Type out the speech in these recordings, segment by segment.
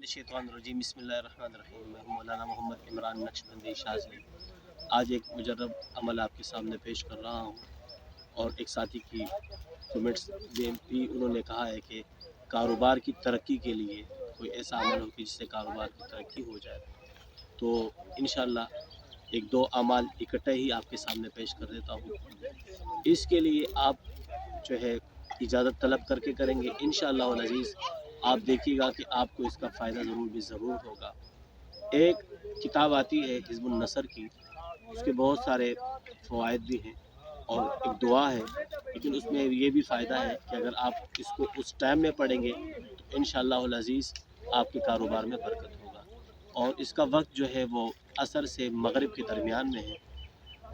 बिस्मिल्लाहिर्रहमानिर्रहीम। मैं हूं मौलाना मोहम्मद इमरान नक्शबंदी शाज़ली। आज एक मुजर्रब अमल आपके सामने पेश कर रहा हूं और एक साथी की कमेंट्स में भी उन्होंने कहा है कि कारोबार की तरक्की के लिए कोई ऐसा अमल हो कि जिससे कारोबार की तरक्की हो जाए। तो इंशाअल्लाह एक दो अमाल इकट्ठे ही आपके सामने पेश कर देता हूँ। इसके लिए आप जो है इजाज़त तलब करके करेंगे इंशाअल्लाह अज़ीज़। आप देखिएगा कि आपको इसका फ़ायदा ज़रूर होगा। एक किताब आती है हिज़्बुन नसर की, उसके बहुत सारे फ़वाइद भी हैं और एक दुआ है, लेकिन उसमें ये भी फ़ायदा है कि अगर आप इसको उस टाइम में पढ़ेंगे तो इंशाअल्लाह अज़ीज़ आपके कारोबार में बरकत होगा। और इसका वक्त जो है वो असर से मगरिब के दरमियान में है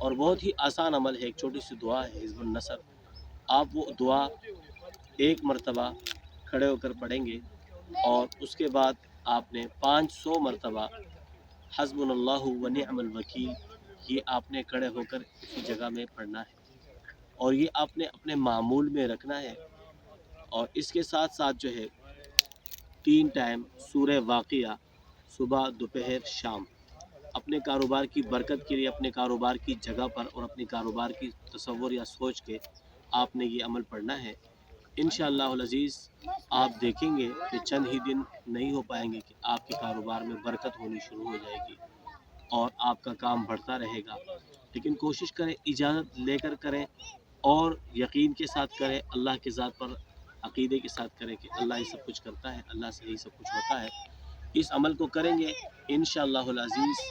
और बहुत ही आसान अमल है। एक छोटी सी दुआ है हिज़्बुन नसर। आप वो दुआ एक मरतबा खड़े होकर पढ़ेंगे और उसके बाद आपने 500 मरतबा हस्बुनल्लाहु व निअमल वकील ये आपने खड़े होकर उसी जगह में पढ़ना है और ये आपने अपने मामूल में रखना है। और इसके साथ साथ जो है 3 टाइम सूरह वाक़िया सुबह दोपहर शाम अपने कारोबार की बरकत के लिए अपने कारोबार की जगह पर और अपने कारोबार की तसव्वुर या सोच के आपने ये अमल पढ़ना है। इंशाअल्लाह अज़ीज़ आप देखेंगे कि चंद ही दिन नहीं हो पाएंगे कि आपके कारोबार में बरकत होनी शुरू हो जाएगी और आपका काम बढ़ता रहेगा। लेकिन कोशिश करें इजाज़त लेकर करें और यकीन के साथ करें, अल्लाह के ज़ात पर अक़ीदे के साथ करें कि अल्लाह ही सब कुछ करता है, अल्लाह से ही सब कुछ होता है। इस अमल को करेंगे इंशाअल्लाह अज़ीज़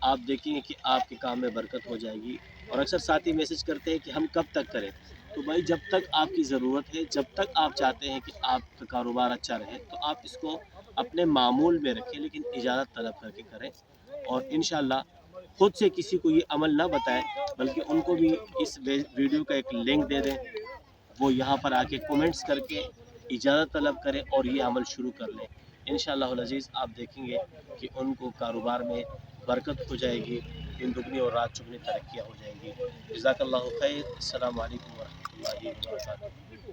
आप देखेंगे कि आपके काम में बरकत हो जाएगी। और अक्सर साथी मैसेज करते हैं कि हम कब तक करें, तो भाई जब तक आपकी ज़रूरत है, जब तक आप चाहते हैं कि आपका कारोबार अच्छा रहे तो आप इसको अपने मामूल में रखें, लेकिन इजाज़त तलब करके करें। और इंशाअल्लाह खुद से किसी को ये अमल ना बताएं, बल्कि उनको भी इस वीडियो का एक लिंक दे दें, वो यहाँ पर आके कमेंट्स करके इजाज़त तलब करें और ये अमल शुरू कर लें। इंशाअल्लाह अज़ीज़ आप देखेंगे कि उनको कारोबार में बरकत हो जाएगी, दिन दुगनी और रात चौगनी तरक्कियाँ हो जाएंगी। जज़ाकल्लाहु खैर। अस्सलामु अलैकुम व रहमतुल्लाहि व बरकातुहू।